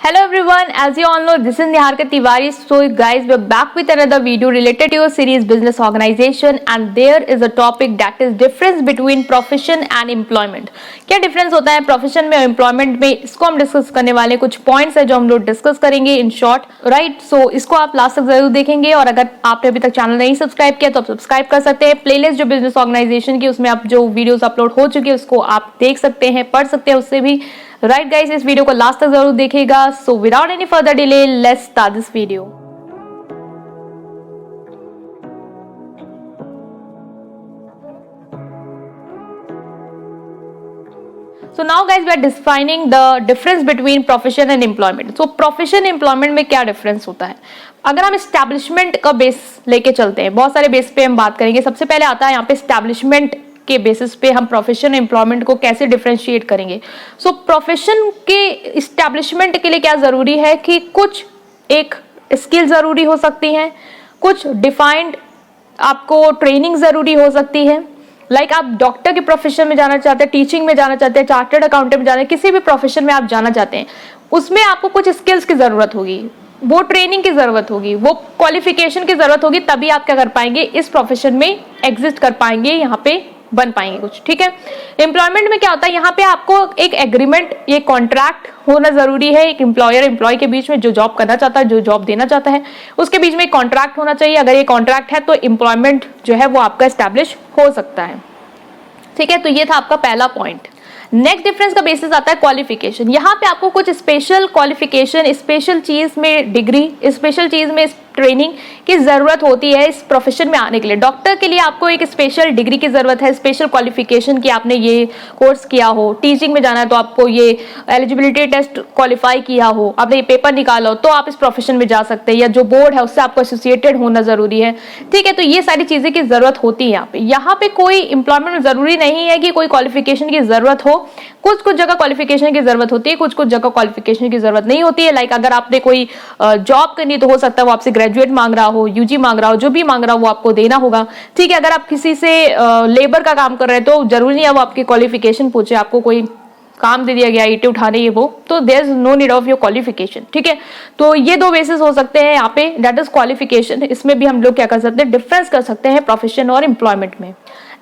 Hello everyone, as you all know, this is Niharika Tiwari. So guys, we're back with another video related to your series Business Organization, and there is a topic that is difference between profession and employment. क्या difference होता है profession में और employment में, इसको हम discuss करने वाले कुछ पॉइंट्स है जो हम लोग डिस्कस करेंगे इन शॉर्ट, राइट। सो इसको आप लास्ट तक जरूर देखेंगे, और अगर आपने अभी तक चैनल नहीं सब्सक्राइब किया तो आप सब्सक्राइब कर सकते हैं। प्लेलिस्ट जो बिजनेस ऑर्गेनाइजेशन की, उसमें आप जो वीडियोस अपलोड हो चुकी है उसको आप देख सकते हैं, पढ़ सकते हैं उससे भी, राइट गाइस। इस वीडियो को लास्ट तक जरूर देखिएगा। So without any further delay, let's start this video. So now guys, we are defining the difference between profession and employment. So profession employment में क्या difference होता है? अगर हम establishment का बेस लेके चलते हैं, बहुत सारे बेस पे हम बात करेंगे। सबसे पहले आता है यहाँ पे establishment के बेसिस पे हम प्रोफेशन एम्प्लॉयमेंट को कैसे डिफरेंशिएट करेंगे। सो प्रोफेशन के इस्टेब्लिशमेंट के लिए क्या जरूरी है कि कुछ एक स्किल जरूरी हो सकती है, कुछ डिफाइंड आपको ट्रेनिंग जरूरी हो सकती है। लाइक आप डॉक्टर के प्रोफेशन में जाना चाहते हैं, टीचिंग में जाना चाहते हैं, चार्टर्ड अकाउंटेंट में जाना है, किसी भी प्रोफेशन में आप जाना चाहते हैं, उसमें आपको कुछ स्किल्स की जरूरत होगी, वो ट्रेनिंग की जरूरत होगी, वो क्वालिफिकेशन की जरूरत होगी, तभी आप क्या कर पाएंगे, इस प्रोफेशन में एग्जिस्ट कर पाएंगे, यहाँ पे बन पाएंगे कुछ, ठीक है। एम्प्लॉयमेंट में क्या होता है, यहाँ पे आपको एक एग्रीमेंट, ये कॉन्ट्रैक्ट होना जरूरी है। एक एम्प्लॉयर एम्प्लॉय के बीच में, जो जॉब करना चाहता है, जो जॉब देना चाहता है, उसके बीच में एक कॉन्ट्रैक्ट होना चाहिए। अगर ये कॉन्ट्रैक्ट है तो एम्प्लॉयमेंट जो है वो आपका एस्टैब्लिश हो सकता है, ठीक है। तो ये था आपका पहला पॉइंट। नेक्स्ट डिफरेंस का बेसिस आता है क्वालिफिकेशन। यहाँ पे आपको कुछ स्पेशल क्वालिफिकेशन, स्पेशल चीज में डिग्री, स्पेशल चीज में ट्रेनिंग की जरूरत होती है इस प्रोफेशन में आने के लिए। डॉक्टर के लिए आपको एक स्पेशल डिग्री की जरूरत है, स्पेशल क्वालिफिकेशन की, आपने ये कोर्स किया हो। टीचिंग में जाना है तो आपको ये एलिजिबिलिटी टेस्ट क्वालिफाई किया हो, आपने ये पेपर निकाला हो, तो आप इस प्रोफेशन में जा सकते हैं, या जो बोर्ड है उससे आपको एसोसिएटेड होना जरूरी है, ठीक है। तो ये सारी चीजें की जरूरत होती है यहाँ पे। यहाँ पे कोई एम्प्लॉयमेंट में जरूरी नहीं है कि कोई क्वालिफिकेशन की जरूरत हो। कुछ कुछ जगह क्वालिफिकेशन की जरूरत होती है, कुछ कुछ जगह क्वालिफिकेशन की जरूरत नहीं होती है। लाइक अगर आपने कोई जॉब करनी तो हो सकता है वो आपसे ग्रेजुएट मांग रहा हो, यूजी मांग रहा हो, जो भी मांग रहा हो वो आपको देना होगा, ठीक है। अगर आप किसी से लेबर का काम कर रहे हैं तो जरूरी नहीं है वो आपकी क्वालिफिकेशन पूछे। आपको कोई काम दे दिया गया ईंटें उठाने, ये वो, तो there is no need of your qualification, ठीक है। तो ये दो बेसिस हो सकते हैं यहाँ पे, दैट इज क्वालिफिकेशन। इसमें भी हम लोग क्या कर सकते हैं, डिफरेंस कर सकते हैं प्रोफेशन और एम्प्लॉयमेंट में।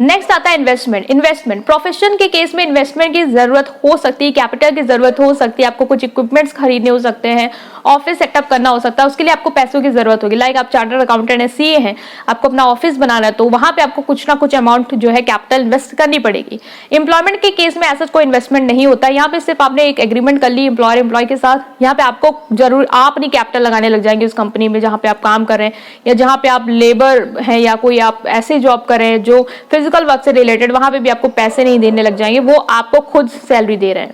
नेक्स्ट आता है इन्वेस्टमेंट। इन्वेस्टमेंट प्रोफेशन के केस में इन्वेस्टमेंट की जरूरत हो सकती है, कैपिटल की जरूरत हो सकती है, आपको कुछ इक्विपमेंट्स खरीदने हो सकते हैं, ऑफिस सेटअप करना हो सकता है, उसके लिए आपको पैसों की जरूरत होगी। लाइक आप चार्टर्ड अकाउंटेंट है, सीए हैं, आपको अपना ऑफिस बनाना है, तो वहां पे आपको कुछ ना कुछ अमाउंट जो है कैपिटल इन्वेस्ट करनी पड़ेगी। एम्प्लॉयमेंट के केस में ऐसा कोई इन्वेस्टमेंट नहीं होता। यहाँ पे सिर्फ आपने एक एग्रीमेंट कर ली एम्प्लॉयर एम्प्लॉय के साथ, यहाँ पे आपको जरूर आप अपनी कैपिटल लगाने लग जाएंगे उस कंपनी में जहाँ पे आप काम कर रहे हैं, या जहाँ पे आप लेबर हैं, या कोई आप ऐसे जॉब कर रहे हैं जो फिजिकल वर्क से रिलेटेड, वहां पे भी आपको पैसे नहीं देने लग जाएंगे, वो आपको खुद सैलरी दे रहे हैं,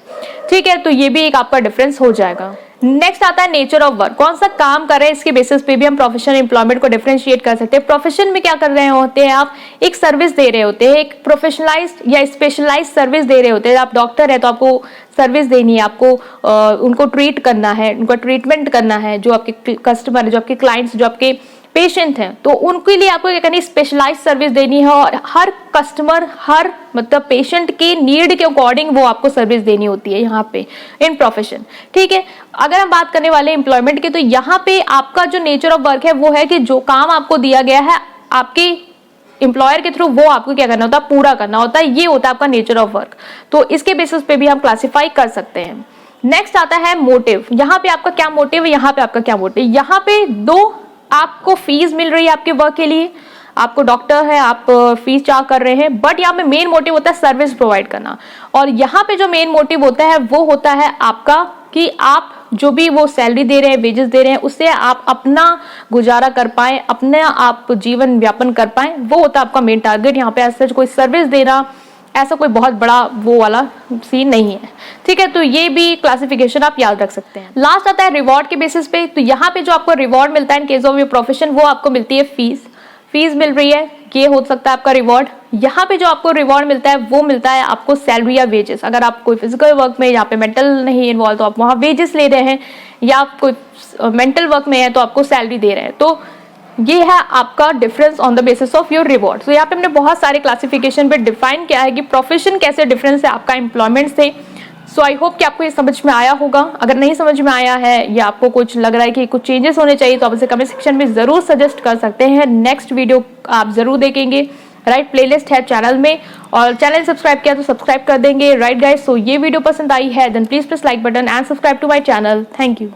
ठीक है। तो ये भी एक आपका डिफरेंस हो जाएगा। नेक्स्ट आता है नेचर ऑफ वर्क, कौन सा काम कर रहे हैं, इसके बेसिस पे भी हम प्रोफेशन एम्प्लॉयमेंट को डिफरेंशिएट कर सकते हैं। प्रोफेशन में क्या कर रहे होते हैं, आप एक सर्विस दे रहे होते हैं, एक प्रोफेशनलाइज्ड या स्पेशलाइज्ड सर्विस दे रहे होते हैं। आप डॉक्टर है तो आपको सर्विस देनी है, आपको उनको ट्रीट करना है, उनका ट्रीटमेंट करना है, जो आपके कस्टमर है, जो आपके क्लाइंट्स, जो आपके पेशेंट हैं, तो उनके लिए आपको क्या करनी है, स्पेशलाइज्ड सर्विस देनी है, और हर कस्टमर, हर मतलब पेशेंट के नीड के अकॉर्डिंग वो आपको सर्विस देनी होती है यहाँ पे इन प्रोफेशन, ठीक है। अगर हम बात करने वाले एम्प्लॉयमेंट की, तो यहाँ पे आपका जो नेचर ऑफ वर्क है वो है कि जो काम आपको दिया गया है आपके एम्प्लॉयर के थ्रू, वो आपको क्या करना होता है, पूरा करना होता है। ये होता है आपका नेचर ऑफ वर्क। तो इसके बेसिस पे भी हम क्लासिफाई कर सकते हैं। नेक्स्ट आता है मोटिव। यहाँ पे आपका क्या मोटिव है, यहाँ पे आपका क्या मोटिव। यहाँ पे दो, आपको फीस मिल रही है आपके वर्क के लिए, आपको डॉक्टर है, आप फीस चार्ज कर रहे हैं, बट यहाँ पे मेन मोटिव होता है सर्विस प्रोवाइड करना। और यहाँ पे जो मेन मोटिव होता है वो होता है आपका कि आप जो भी वो सैलरी दे रहे हैं, वेजेस दे रहे हैं, उससे आप अपना गुजारा कर पाए, अपने आप जीवन व्यापन कर पाए, वो होता है आपका मेन टारगेट। यहाँ पे ऐसा कोई सर्विस देना, ऐसा कोई बहुत बड़ा वो वाला सीन नहीं है, ठीक है। तो ये भी क्लासिफिकेशन आप याद रख सकते हैं। लास्ट आता है रिवॉर्ड के बेसिस पे। तो यहाँ पे जो आपको रिवॉर्ड मिलता है in case of your profession, वो आपको मिलती है फीस मिल रही है, ये हो सकता है आपका रिवॉर्ड। यहाँ पे जो आपको रिवॉर्ड मिलता है वो मिलता है आपको सैलरी या वेजेस। अगर आप कोई फिजिकल वर्क में, यहाँ पे मेंटल नहीं इन्वॉल्व, तो आप वहाँ वेजेस ले रहे हैं, या आप कोई मेंटल वर्क में है तो आपको सैलरी दे रहे हैं। तो ये है आपका difference on the basis of your reward. तो यहाँ पे हमने बहुत सारे क्लासिफिकेशन पे डिफाइन किया है कि प्रोफेशन कैसे डिफरेंस है आपका एम्प्लॉयमेंट से। सो आई होप कि आपको ये समझ में आया होगा। अगर नहीं समझ में आया है या आपको कुछ लग रहा है कि कुछ चेंजेस होने चाहिए तो आप इसे कमेंट सेक्शन में जरूर सजेस्ट कर सकते हैं। नेक्स्ट वीडियो आप जरूर देखेंगे, राइट। प्लेलिस्ट है चैनल में, और चैनल सब्सक्राइब किया तो सब्सक्राइब कर देंगे, राइट गाइस। सो ये वीडियो पसंद आई है then please press like button and subscribe to my channel. Thank you.